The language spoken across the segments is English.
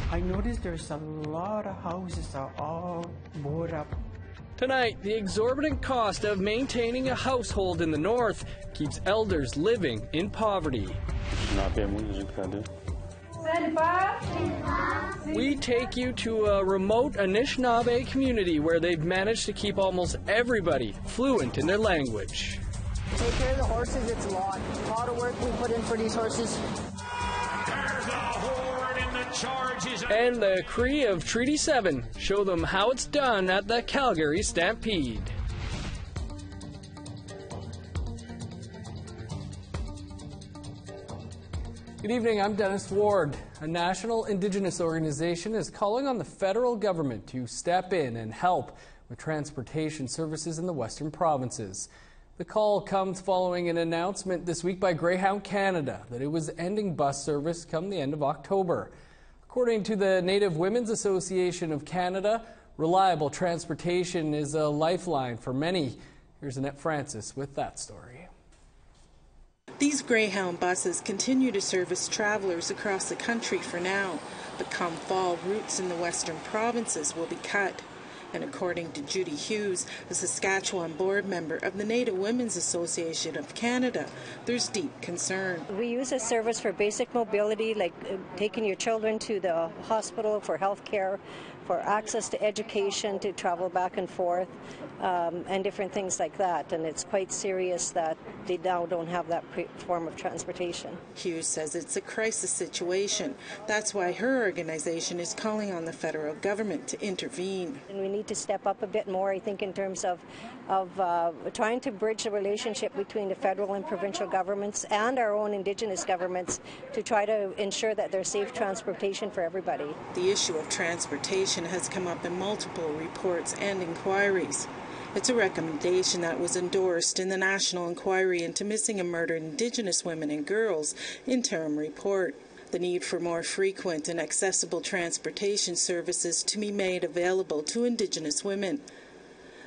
I noticed there's a lot of houses are all boarded up. Tonight, the exorbitant cost of maintaining a household in the north keeps elders living in poverty. We take you to a remote Anishinaabe community where they've managed to keep almost everybody fluent in their language. Take care of the horses. It's a lot of work we put in for these horses. And the Cree of Treaty 7 show them how it's done at the Calgary Stampede. Good evening, I'm Dennis Ward. A national Indigenous organization is calling on the federal government to step in and help with transportation services in the western provinces. The call comes following an announcement this week by Greyhound Canada that it was ending bus service come the end of October. According to the Native Women's Association of Canada, reliable transportation is a lifeline for many. Here's Annette Francis with that story. These Greyhound buses continue to service travelers across the country for now, but come fall, routes in the western provinces will be cut. And according to Judy Hughes, a Saskatchewan board member of the Native Women's Association of Canada, there's deep concern. We use this service for basic mobility, like taking your children to the hospital for health care, for access to education, to travel back and forth, and different things like that. And it's quite serious that they now don't have that form of transportation. Hughes says it's a crisis situation. That's why her organization is calling on the federal government to intervene. And we need to step up a bit more, I think, in terms of trying to bridge the relationship between the federal and provincial governments and our own Indigenous governments to try to ensure that there's safe transportation for everybody. The issue of transportation has come up in multiple reports and inquiries. It's a recommendation that was endorsed in the National Inquiry into Missing and Murdered Indigenous Women and Girls interim report. The need for more frequent and accessible transportation services to be made available to Indigenous women.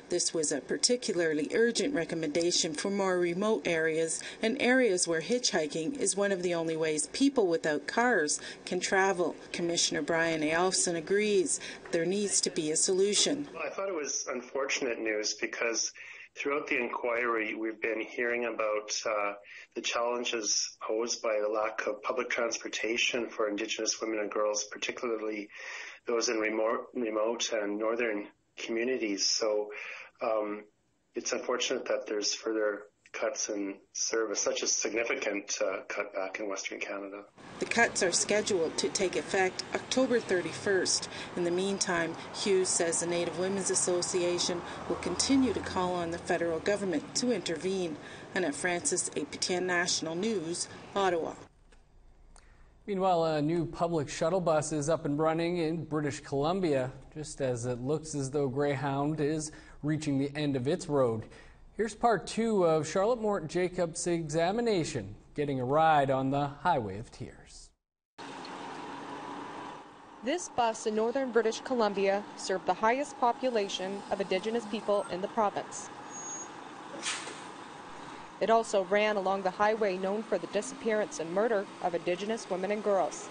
This was a particularly urgent recommendation for more remote areas and areas where hitchhiking is one of the only ways people without cars can travel. Commissioner Brian Alfson agrees there needs to be a solution. Well, I thought it was unfortunate news because throughout the inquiry, we've been hearing about the challenges posed by the lack of public transportation for Indigenous women and girls, particularly those in remote and northern communities. So it's unfortunate that there's further cuts in service, such a significant cutback in Western Canada. The cuts are scheduled to take effect October 31st. In the meantime, Hughes says the Native Women's Association will continue to call on the federal government to intervene. Annette Francis, APTN National News, Ottawa. Meanwhile, a new public shuttle bus is up and running in British Columbia, just as it looks as though Greyhound is reaching the end of its road. Here's part 2 of Charlotte Mort Jacobs' examination, getting a ride on the Highway of Tears. This bus in northern British Columbia served the highest population of Indigenous people in the province. It also ran along the highway known for the disappearance and murder of Indigenous women and girls.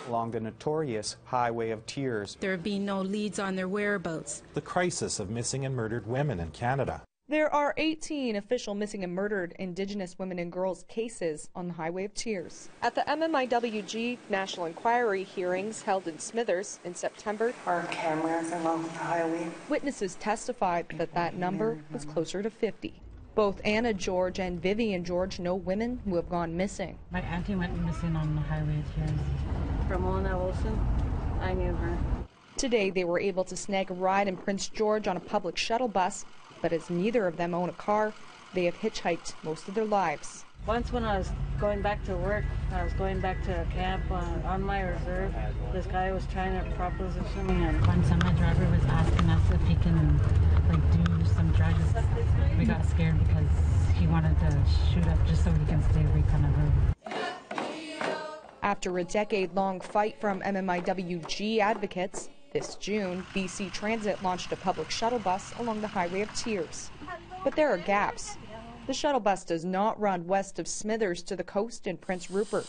Along the notorious Highway of Tears. There have been no leads on their whereabouts. The crisis of missing and murdered women in Canada. There are 18 official missing and murdered Indigenous women and girls cases on the Highway of Tears. At the MMIWG National Inquiry hearings held in Smithers in September, Our cameras along the highway. Witnesses testified that number was closer to 50. Both Anna George and Vivian George know women who have gone missing. My auntie went missing on the Highway of Tears. Ramona Wilson, I knew her. Today they were able to snag a ride in Prince George on a public shuttle bus, but as neither of them own a car, they have hitchhiked most of their lives. Once when I was going back to work, I was going back to a camp on my reserve. This guy was trying to proposition me, and one semi-driver was asking us if he can do some drugs. We got scared because he wanted to shoot up just so he can stay away from the road. After a decade-long fight from MMIWG advocates, this June, BC Transit launched a public shuttle bus along the Highway of Tears. But there are gaps. The shuttle bus does not run west of Smithers to the coast in Prince Rupert.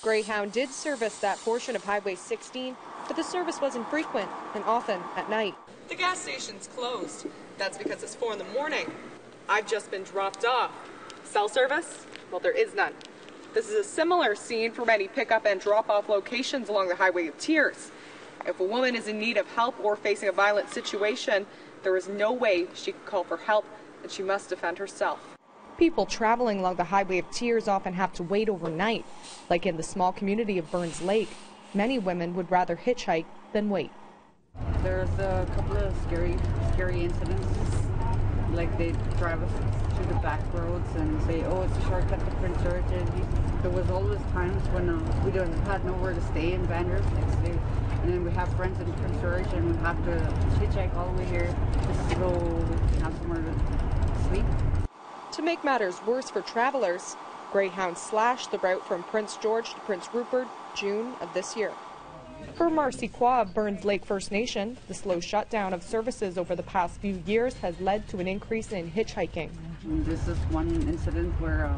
Greyhound did service that portion of Highway 16, but the service wasn't frequent and often at night. The gas station's closed. That's because it's 4 in the morning. I've just been dropped off. Cell service? Well, there is none. This is a similar scene for many pickup and drop-off locations along the Highway of Tears. If a woman is in need of help or facing a violent situation, there is no way she can call for help, and she must defend herself. People traveling along the Highway of Tears often have to wait overnight. Like in the small community of Burns Lake, many women would rather hitchhike than wait. There's a couple of scary incidents. Like they drive us through the back roads and say, oh, it's a shortcut to Prince George. And there was always times when we had nowhere to stay in Vanderbilt next day. And then we have friends in Prince George and we have to hitchhike all the way here so we can have somewhere to sleep. To make matters worse for travelers, Greyhound slashed the route from Prince George to Prince Rupert June of this year. For Marcy Qua of Burns Lake First Nation, the slow shutdown of services over the past few years has led to an increase in hitchhiking. This is one incident where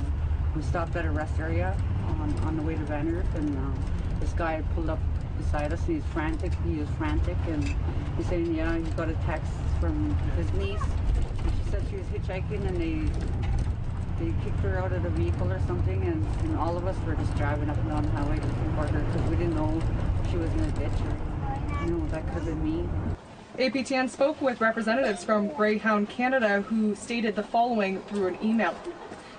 we stopped at a rest area on the way to Vanderbilt, and this guy pulled up beside us and he's frantic. He was frantic, and he's saying, yeah, he got a text from his niece. And she said she was hitchhiking and they kicked her out of the vehicle or something, and all of us were just driving up and down the highway looking for her because we didn't know if she was in a ditch or, you know, that could have been me. APTN spoke with representatives from Greyhound Canada who stated the following through an email.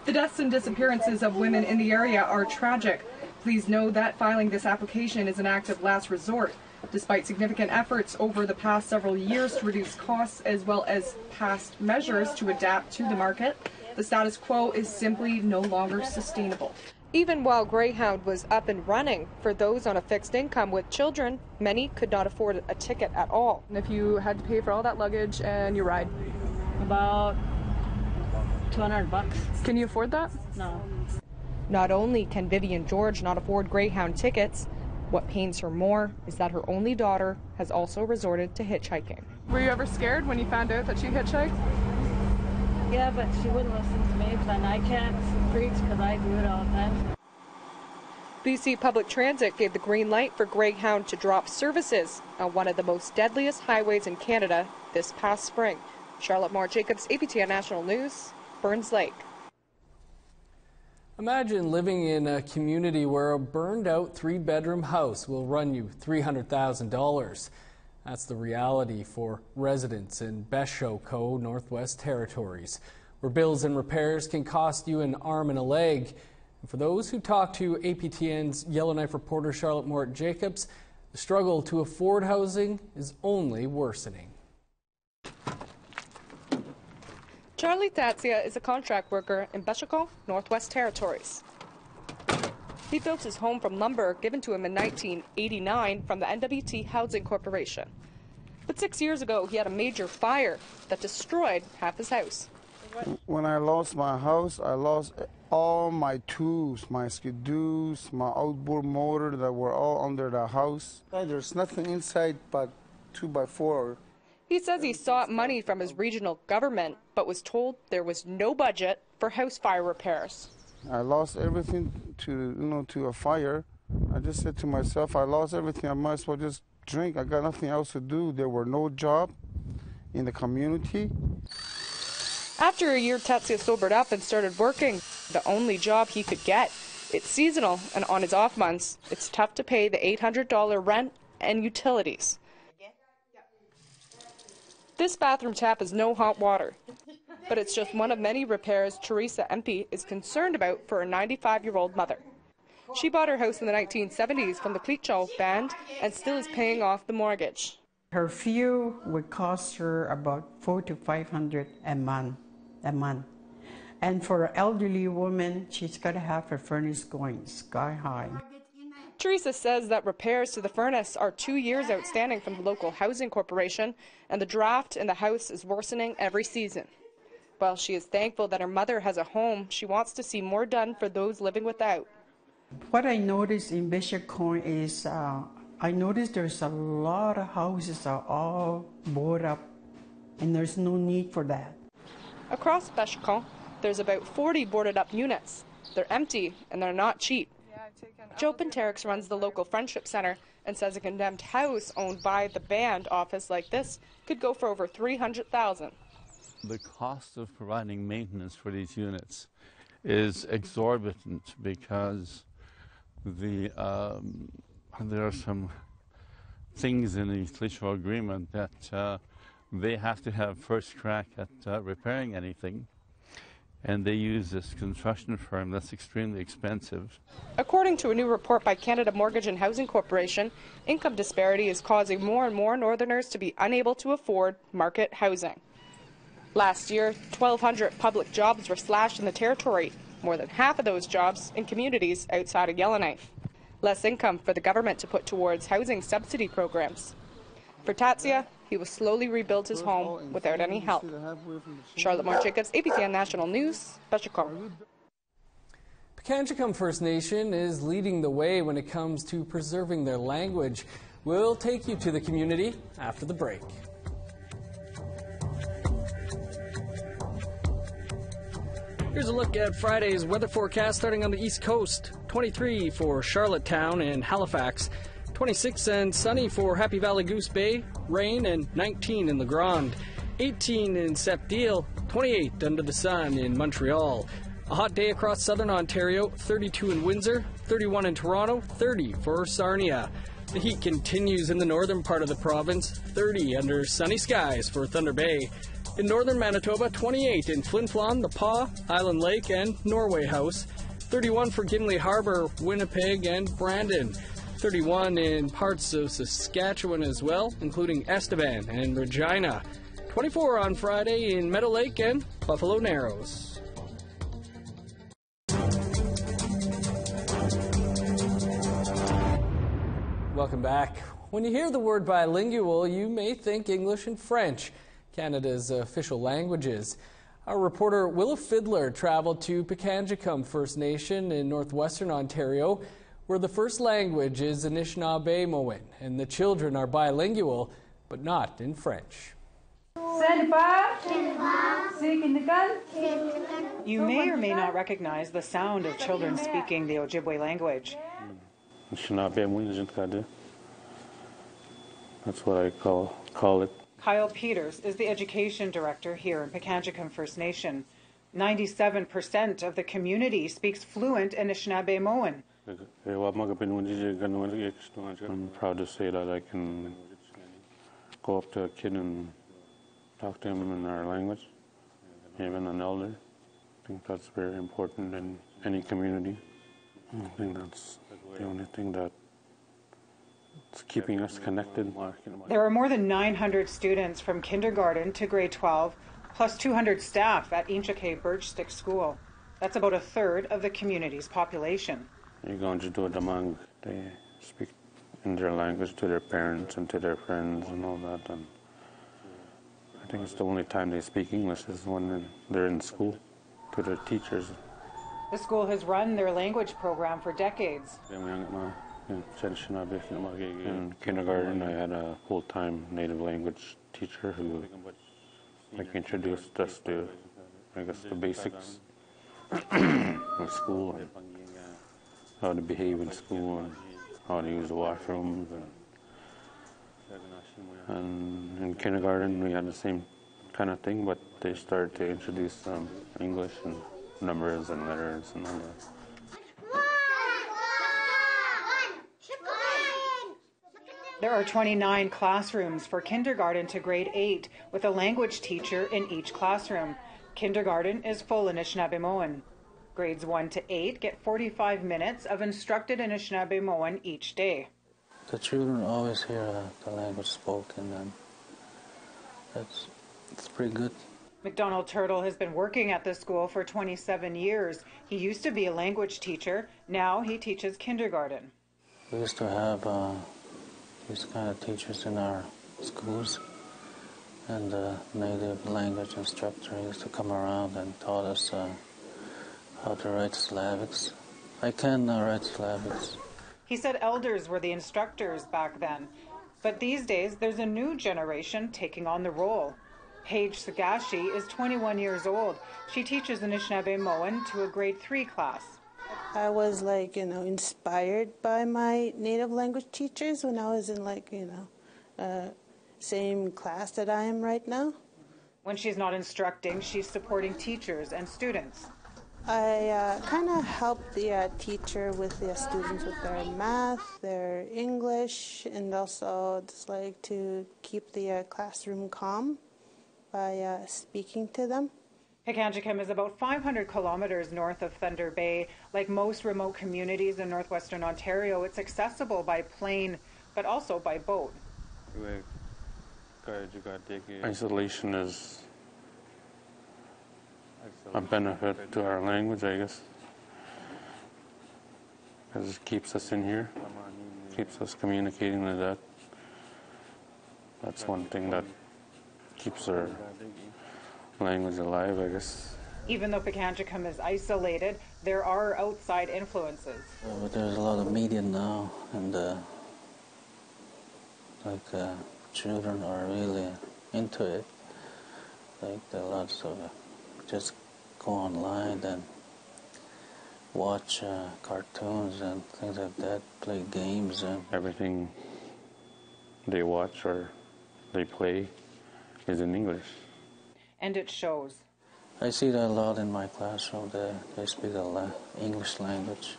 The deaths and disappearances of women in the area are tragic. Please know that filing this application is an act of last resort. Despite significant efforts over the past several years to reduce costs as well as past measures to adapt to the market, the status quo is simply no longer sustainable. Even while Greyhound was up and running, for those on a fixed income with children, many could not afford a ticket at all. And if you had to pay for all that luggage and your ride? About $200. Can you afford that? No. Not only can Vivian George not afford Greyhound tickets, what pains her more is that her only daughter has also resorted to hitchhiking. Were you ever scared when you found out that she hitchhiked? Yeah, but she wouldn't listen to me, and I can't preach because I do it all the time. BC Public Transit gave the green light for Greyhound to drop services on one of the most deadliest highways in Canada this past spring. Charlotte Moore-Jacobs, APTN National News, Burns Lake. Imagine living in a community where a burned-out 3-bedroom house will run you $300,000. That's the reality for residents in Beshoco, Northwest Territories, where bills and repairs can cost you an arm and a leg. And for those who talk to APTN's Yellowknife reporter Charlotte Moore-Jacobs, the struggle to afford housing is only worsening. Charlie Tatsia is a contract worker in Beshoco, Northwest Territories. He built his home from lumber given to him in 1989 from the NWAC Housing Corporation. But 6 years ago, he had a major fire that destroyed half his house. When I lost my house, I lost all my tools, my skidoos, my outboard motor that were all under the house. There's nothing inside but 2x4. He says he sought money from his regional government, but was told there was no budget for house fire repairs. I lost everything to a fire. I just said to myself, I lost everything. I might as well just drink. I got nothing else to do. There were no job in the community. After a year, Tatsia sobered up and started working. The only job he could get. It's seasonal, and on his off months, it's tough to pay the $800 rent and utilities. This bathroom tap has no hot water, but it's just one of many repairs Teresa MP is concerned about for her 95-year-old mother. She bought her house in the 1970s from the Cleachow Band and still is paying off the mortgage. Her fuel would cost her about $400 to $500 a month. And for an elderly woman, she's got to have her furnace going sky high. Teresa says that repairs to the furnace are 2 years outstanding from the local housing corporation, and the draft in the house is worsening every season. While she is thankful that her mother has a home, she wants to see more done for those living without. What I noticed in Beshoco is I noticed there's a lot of houses are all boarded up, and there's no need for that. Across Beshoco, there's about 40 boarded up units. They're empty and they're not cheap. Joe Penterix runs the local Friendship Center and says a condemned house owned by the band office like this could go for over $300,000. The cost of providing maintenance for these units is exorbitant because there are some things in the Klitschko agreement that they have to have first crack at repairing anything, and they use this construction firm that's extremely expensive. According to a new report by Canada Mortgage and Housing Corporation, income disparity is causing more and more Northerners to be unable to afford market housing. Last year, 1,200 public jobs were slashed in the territory, more than half of those jobs in communities outside of Yellowknife. Less income for the government to put towards housing subsidy programs. For Tatsia, he will slowly rebuild his home without any help. Charlotte Moore-Jacobs, APTN National News, Bechekom. Pikangikum First Nation is leading the way when it comes to preserving their language. We'll take you to the community after the break. Here's a look at Friday's weather forecast starting on the East Coast. 23 for Charlottetown and Halifax. 26 and sunny for Happy Valley Goose Bay. Rain and 19 in La Grande. 18 in Sept-Île. 28 under the sun in Montreal. A hot day across southern Ontario. 32 in Windsor. 31 in Toronto. 30 for Sarnia. The heat continues in the northern part of the province. 30 under sunny skies for Thunder Bay. In northern Manitoba, 28 in Flin Flon, The Pas, Island Lake, and Norway House. 31 for Gimli Harbor, Winnipeg, and Brandon. 31 in parts of Saskatchewan as well, including Estevan and Regina. 24 on Friday in Meadow Lake and Buffalo Narrows. Welcome back. When you hear the word bilingual, you may think English and French, Canada's official languages. Our reporter Willa Fiddler traveled to Pikangikum First Nation in northwestern Ontario, where the first language is Anishinaabe-Moan, and the children are bilingual, but not in French. You may or may not recognize the sound of children speaking the Ojibwe language. That's what I call it. Kyle Peters is the education director here in Pikangikum First Nation. 97% of the community speaks fluent Anishinaabe-Moan. I'm proud to say that I can go up to a kid and talk to him in our language, even an elder. I think that's very important in any community. I think that's the only thing that's keeping us connected. There are more than 900 students from kindergarten to grade 12, plus 200 staff at Inchike Birchstick School. That's about a third of the community's population. You're going to do it among, they speak in their language to their parents and to their friends and all that. And I think it's the only time they speak English is when they're in school, to their teachers. The school has run their language program for decades. In kindergarten, I had a full-time native language teacher who introduced us to, I guess, the basics of school, and how to behave in school, and how to use the washrooms. And in kindergarten, we had the same kind of thing, but they started to introduce English and numbers and letters and all that. There are 29 classrooms for kindergarten to grade 8, with a language teacher in each classroom. Kindergarten is full Anishinaabe-Moan. Grades 1 to 8 get 45 minutes of instructed Anishinaabe-Moan each day. The children always hear the language spoken, and it's pretty good. McDonald Turtle has been working at the school for 27 years. He used to be a language teacher. Now he teaches kindergarten. We used to have these kind of teachers in our schools, and the native language instructor used to come around and taught us how to write Slavics. I can write Slavics. He said elders were the instructors back then, but these days there's a new generation taking on the role. Paige Sagashi is 21 years old. She teaches Anishinaabe-Moan to a grade 3 class. I was inspired by my native language teachers when I was in same class that I am right now. When she's not instructing, she's supporting teachers and students. I kind of help the teacher with the students with their math, their English, and also just like to keep the classroom calm by speaking to them. Pikangikum is about 500 kilometers north of Thunder Bay. Like most remote communities in northwestern Ontario, it's accessible by plane, but also by boat. Isolation is a benefit to our language, I guess, because it keeps us in here, keeps us communicating like that. That's one thing that keeps our language alive, I guess. Even though Pikangikum is isolated, there are outside influences. But there's a lot of media now, and children are really into it. Like there are lots of just go online and watch cartoons and things like that, play games and everything they watch or they play is in English. And it shows. I see that a lot in my classroom. They speak the English language,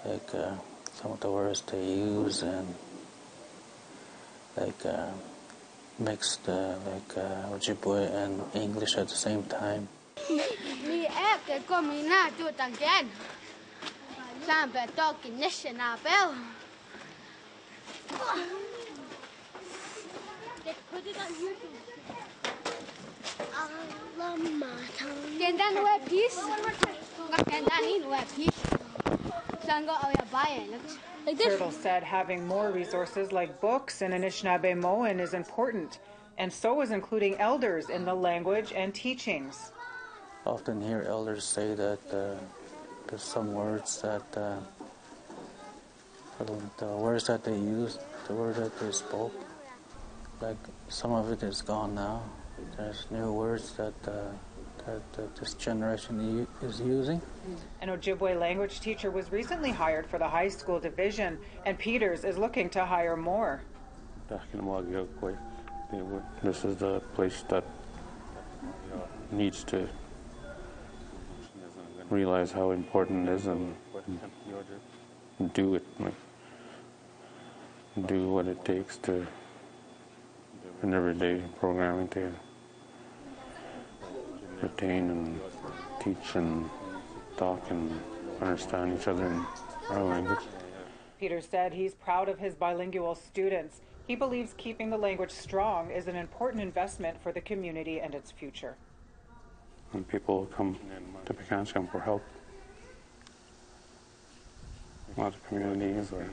like some of the words they use, and like mixed Ojibwe and English at the same time. Turtle said having more resources like books in Anishinaabemowin is important, and so is including elders in the language and teachings. I often hear elders say that there's some words that the words that they used, the word that they spoke, like some of it is gone now. There's new words that this generation is using. An Ojibwe language teacher was recently hired for the high school division, and Peters is looking to hire more. This is the place that needs to realize how important it is and do it, do what it takes to in everyday programming to retain and teach and talk and understand each other in our language. Peters said he's proud of his bilingual students. He believes keeping the language strong is an important investment for the community and its future. When people come to Pikangikum for help, a lot of communities or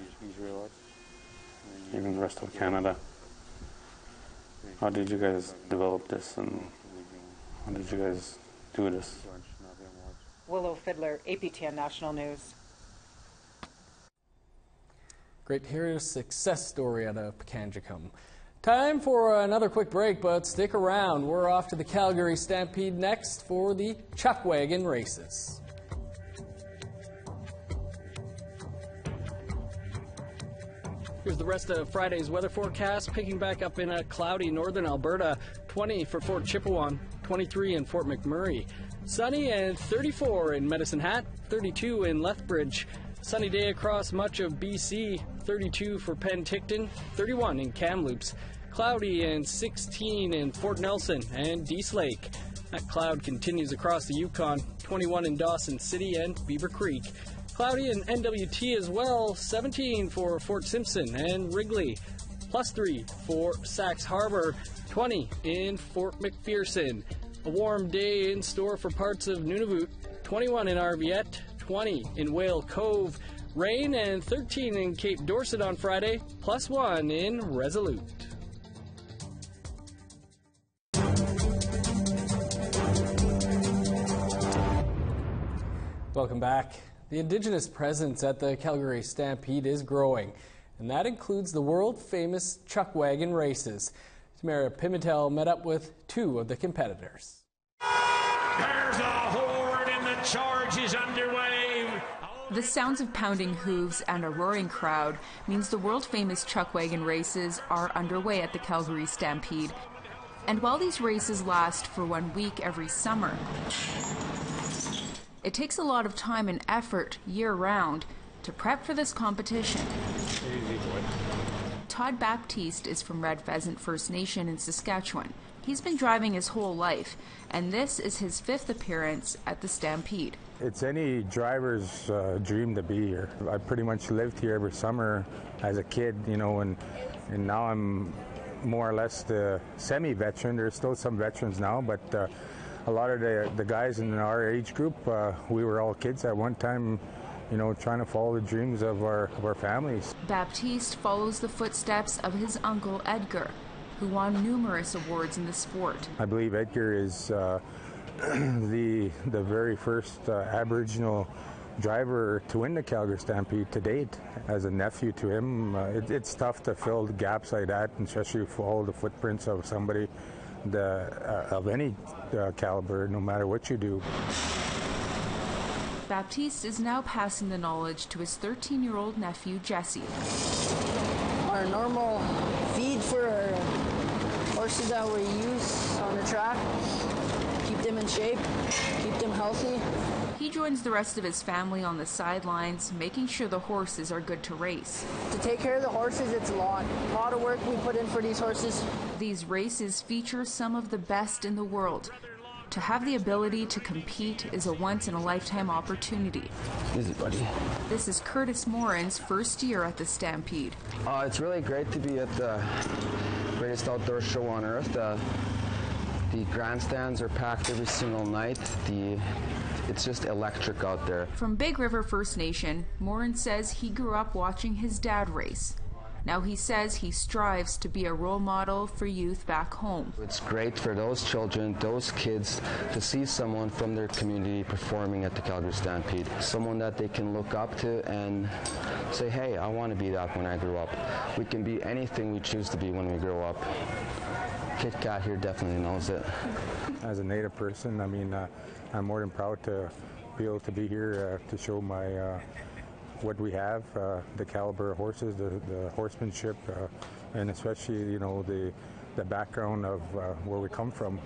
even the rest of Canada, how did you guys develop this and how did you guys do this? Willow Fiddler, APTN National News. Great to hear a success story out of Pikangikum. Time for another quick break, but stick around. We're off to the Calgary Stampede next for the Chuck Wagon races. Here's the rest of Friday's weather forecast, picking back up in a cloudy northern Alberta. 20 for Fort Chipewyan, 23 in Fort McMurray. Sunny and 34 in Medicine Hat, 32 in Lethbridge. Sunny day across much of BC, 32 for Penticton, 31 in Kamloops. Cloudy and 16 in Fort Nelson and Dease Lake. That cloud continues across the Yukon, 21 in Dawson City and Beaver Creek. Cloudy in NWT as well, 17 for Fort Simpson and Wrigley. +3 for Sax Harbor, 20 in Fort McPherson. A warm day in store for parts of Nunavut, 21 in Arviette, 20 in Whale Cove. Rain and 13 in Cape Dorset on Friday, +1 in Resolute. Welcome back. The Indigenous presence at the Calgary Stampede is growing, and that includes the world-famous Chuck Wagon races. Tamara Pimentel met up with two of the competitors. There's a horde and the charge is underway. The sounds of pounding hooves and a roaring crowd means the world-famous chuck wagon races are underway at the Calgary Stampede. And while these races last for 1 week every summer, it takes a lot of time and effort year-round to prep for this competition. Todd Baptiste is from Red Pheasant First Nation in Saskatchewan. He's been driving his whole life, and this is his 5th appearance at the Stampede. It's any driver's dream to be here. I pretty much lived here every summer as a kid, you know, and now I'm more or less the semi-veteran. There's still some veterans now, but a lot of the guys in our age group, we were all kids at one time, you know, trying to follow the dreams of our families. Baptiste follows the footsteps of his uncle Edgar, who won numerous awards in the sport. I believe Edgar is the very first Aboriginal driver to win the Calgary Stampede to date. As a nephew to him, it's tough to fill the gaps like that, and especially follow the footprints of somebody of any caliber, no matter what you do. Baptiste is now passing the knowledge to his 13-year-old nephew, Jesse. Our normal feed for our horses that we use on the track, keep them in shape, keep them healthy. He joins the rest of his family on the sidelines, making sure the horses are good to race. To take care of the horses, it's a lot of work we put in for these horses. These races feature some of the best in the world. To have the ability to compete is a once-in-a-lifetime opportunity. Easy, buddy. This is Curtis Morin's first year at the Stampede. It's really great to be at the greatest outdoor show on earth. The grandstands are packed every single night. It's just electric out there. From Big River First Nation, Morin says he grew up watching his dad race. Now he says he strives to be a role model for youth back home. It's great for those children, those kids, to see someone from their community performing at the Calgary Stampede. Someone that they can look up to and say, hey, I want to be that when I grow up. We can be anything we choose to be when we grow up. Kit Kat here definitely knows it. As a Native person, I mean, I'm more than proud to be able to be here to show my what we have, the caliber of horses, the horsemanship, and especially, you know, the background of where we come from.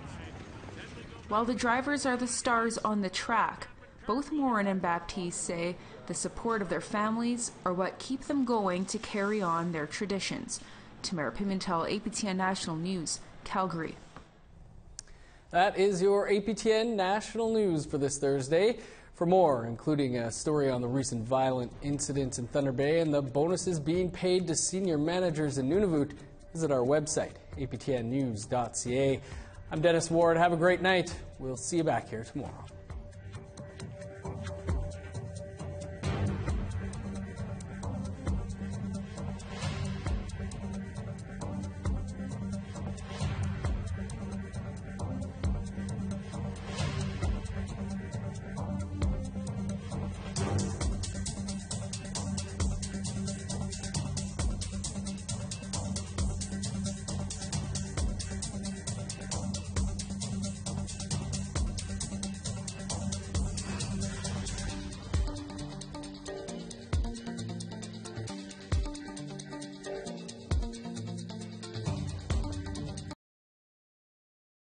While the drivers are the stars on the track, both Morin and Baptiste say the support of their families are what keep them going to carry on their traditions. Tamara Pimentel, APTN National News, Calgary. That is your APTN National News for this Thursday. For more, including a story on the recent violent incidents in Thunder Bay and the bonuses being paid to senior managers in Nunavut, visit our website, aptnnews.ca. I'm Dennis Ward. Have a great night. We'll see you back here tomorrow.